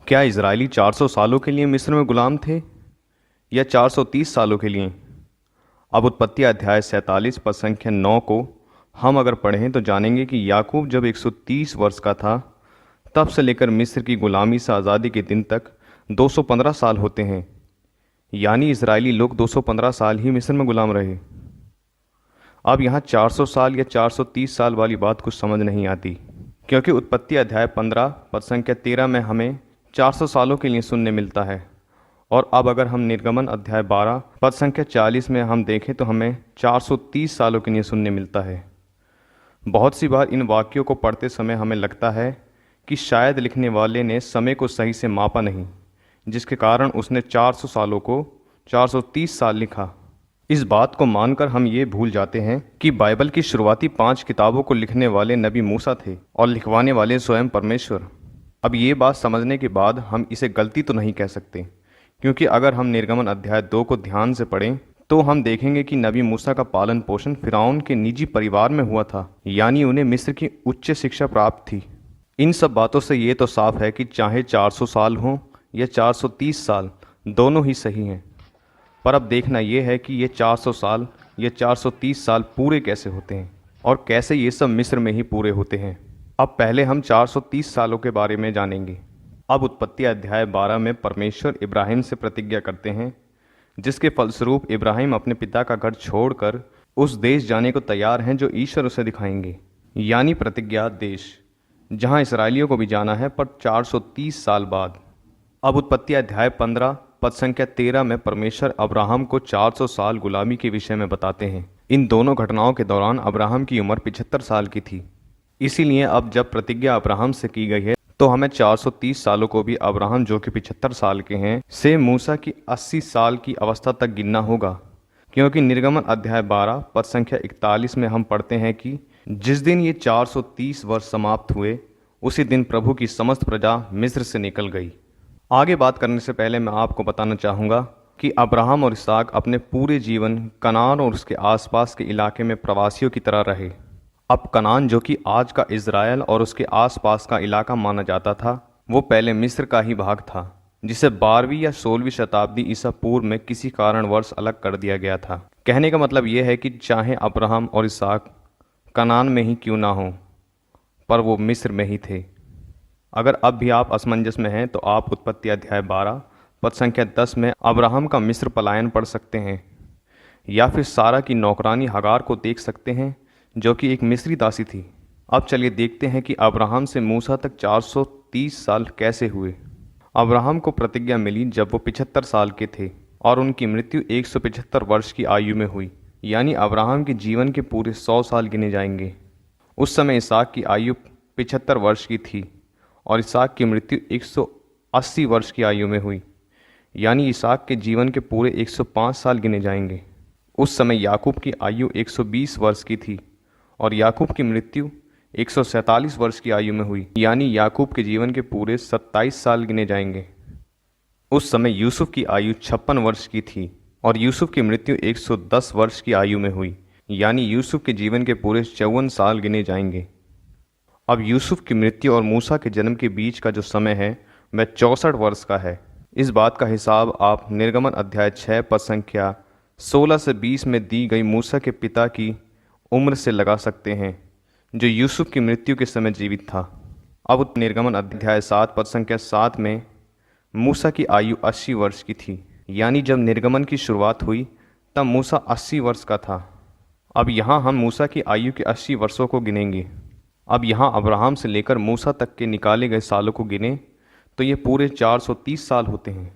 क्या इजरायली 400 सालों के लिए मिस्र में गुलाम थे या 430 सालों के लिए? अब उत्पत्ति अध्याय 47 पद संख्या 9 को हम अगर पढ़ें तो जानेंगे कि याकूब जब 130 वर्ष का था तब से लेकर मिस्र की गुलामी से आज़ादी के दिन तक 215 साल होते हैं। यानी इजरायली लोग 215 साल ही मिस्र में गुलाम रहे। अब यहाँ 400 साल या 430 साल वाली बात कुछ समझ नहीं आती, क्योंकि उत्पत्ति अध्याय 15 पद संख्या 13 में हमें 400 सालों के लिए सुनने मिलता है, और अब अगर हम निर्गमन अध्याय 12 पद संख्या 40 में हम देखें तो हमें 430 सालों के लिए सुनने मिलता है। बहुत सी बार इन वाक्यों को पढ़ते समय हमें लगता है कि शायद लिखने वाले ने समय को सही से मापा नहीं, जिसके कारण उसने 400 सालों को 430 साल लिखा। इस बात को मानकर हम ये भूल जाते हैं कि बाइबल की शुरुआती 5 किताबों को लिखने वाले नबी मूसा थे और लिखवाने वाले स्वयं परमेश्वर। अब ये बात समझने के बाद हम इसे गलती तो नहीं कह सकते, क्योंकि अगर हम निर्गमन अध्याय 2 को ध्यान से पढ़ें तो हम देखेंगे कि नबी मूसा का पालन पोषण फिरौन के निजी परिवार में हुआ था, यानी उन्हें मिस्र की उच्च शिक्षा प्राप्त थी। इन सब बातों से ये तो साफ है कि चाहे 400 साल हों या 430 साल, दोनों ही सही हैं। पर अब देखना यह है कि ये 400 साल या 430 साल पूरे कैसे होते हैं और कैसे ये सब मिस्र में ही पूरे होते हैं। अब पहले हम 430 सालों के बारे में जानेंगे। अब उत्पत्ति अध्याय 12 में परमेश्वर इब्राहिम से प्रतिज्ञा करते हैं, जिसके फलस्वरूप इब्राहिम अपने पिता का घर छोड़कर उस देश जाने को तैयार हैं जो ईश्वर उसे दिखाएंगे, यानी प्रतिज्ञा देश, जहां इसराइलियों को भी जाना है, पर 430 साल बाद। अब उत्पत्ति अध्याय 15 पद संख्या 13 में परमेश्वर अब्राहम को 400 साल गुलामी के विषय में बताते हैं। इन दोनों घटनाओं के दौरान अब्राहम की उम्र 75 साल की थी। इसीलिए अब जब प्रतिज्ञा अब्राहम से की गई है तो हमें 430 सालों को भी अब्राहम, जो कि 75 साल के हैं, से मूसा की 80 साल की अवस्था तक गिनना होगा, क्योंकि निर्गमन अध्याय 12 पद संख्या 41 में हम पढ़ते हैं कि जिस दिन ये 430 वर्ष समाप्त हुए उसी दिन प्रभु की समस्त प्रजा मिस्र से निकल गई। आगे बात करने से पहले मैं आपको बताना चाहूँगा कि अब्राहम और इसहाक अपने पूरे जीवन कनान और उसके आसपास के इलाके में प्रवासियों की तरह रहे। अब कनान, जो कि आज का इज़राइल और उसके आसपास का इलाका माना जाता था, वो पहले मिस्र का ही भाग था, जिसे 12वीं या 16वीं शताब्दी ईसा पूर्व में किसी कारणवश अलग कर दिया गया था। कहने का मतलब ये है कि चाहे अब्राहम और इसहाक कनान में ही क्यों ना हो, पर वो मिस्र में ही थे। अगर अब भी आप असमंजस में हैं तो आप उत्पत्ति अध्याय 12 पद संख्या 10 में अब्राहम का मिस्र पलायन पढ़ सकते हैं, या फिर सारा की नौकरानी हगार को देख सकते हैं, जो कि एक मिस्री दासी थी। अब चलिए देखते हैं कि अब्राहम से मूसा तक 430 साल कैसे हुए। अब्राहम को प्रतिज्ञा मिली जब वो 75 साल के थे और उनकी मृत्यु 175 वर्ष की आयु में हुई, यानी अब्राहम के जीवन के पूरे 100 साल गिने जाएंगे। उस समय इसहाक की आयु 75 वर्ष की थी और इसहाक की मृत्यु 180 वर्ष की आयु में हुई, यानी इसहाक के जीवन के पूरे 105 साल गिने जाएंगे। उस समय याकूब की आयु 120 वर्ष की थी और याकूब की मृत्यु 147 वर्ष की आयु में हुई, यानी याकूब के जीवन के पूरे 27 साल गिने जाएंगे। उस समय यूसुफ की आयु 56 वर्ष की थी और यूसुफ की मृत्यु 110 वर्ष की आयु में हुई, यानी यूसुफ के जीवन के पूरे 54 साल गिने जाएंगे। अब यूसुफ की मृत्यु और मूसा के जन्म के बीच का जो समय है वह 64 वर्ष का है। इस बात का हिसाब आप निर्गमन अध्याय 6 पद संख्या 16 से 20 में दी गई मूसा के पिता की उम्र से लगा सकते हैं, जो यूसुफ की मृत्यु के समय जीवित था। अब निर्गमन अध्याय 7 पद संख्या 7 में मूसा की आयु 80 वर्ष की थी, यानी जब निर्गमन की शुरुआत हुई तब मूसा 80 वर्ष का था। अब यहाँ हम मूसा की आयु के 80 वर्षों को गिनेंगे। अब यहाँ अब्राहम से लेकर मूसा तक के निकाले गए सालों को गिने तो ये पूरे 430 साल होते हैं।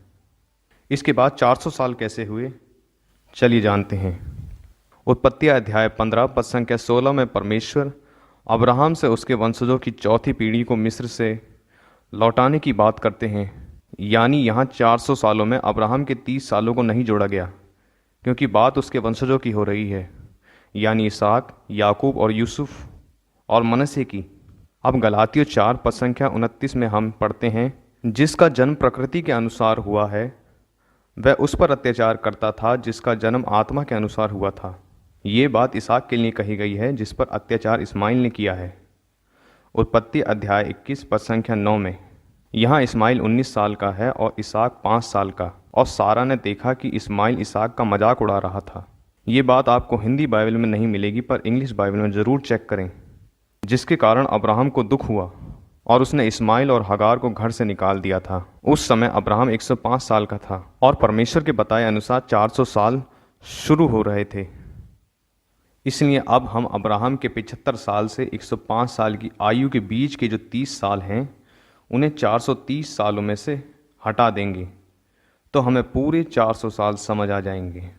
इसके बाद 400 साल कैसे हुए, चलिए जानते हैं। उत्पत्ति अध्याय 15 पद संख्या 16 में परमेश्वर अब्राहम से उसके वंशजों की चौथी पीढ़ी को मिस्र से लौटाने की बात करते हैं, यानी यहाँ 400 सालों में अब्राहम के 30 सालों को नहीं जोड़ा गया, क्योंकि बात उसके वंशजों की हो रही है, यानी इसहाक, याकूब और यूसुफ और मनश्शे की। अब गलातियों 4 पद संख्या 29 में हम पढ़ते हैं, जिसका जन्म प्रकृति के अनुसार हुआ है वह उस पर अत्याचार करता था जिसका जन्म आत्मा के अनुसार हुआ था। ये बात इसहाक के लिए कही गई है जिस पर अत्याचार इस्माइल ने किया है। उत्पत्ति अध्याय 21 पद संख्या 9 में यहाँ इस्माइल 19 साल का है और इसाक 5 साल का, और सारा ने देखा कि इस्माइल इसाक का मजाक उड़ा रहा था। ये बात आपको हिंदी बाइबल में नहीं मिलेगी, पर इंग्लिश बाइबल में ज़रूर चेक करें। जिसके कारण अब्राहम को दुख हुआ और उसने इस्माइल और हगार को घर से निकाल दिया था। उस समय अब्राहम 105 साल का था और परमेश्वर के बताए अनुसार 400 साल शुरू हो रहे थे। इसलिए अब हम अब्राहम के 75 साल से 105 साल की आयु के बीच के जो 30 साल हैं उन्हें 430 सालों में से हटा देंगे, तो हमें पूरे 400 साल समझ आ जाएंगे।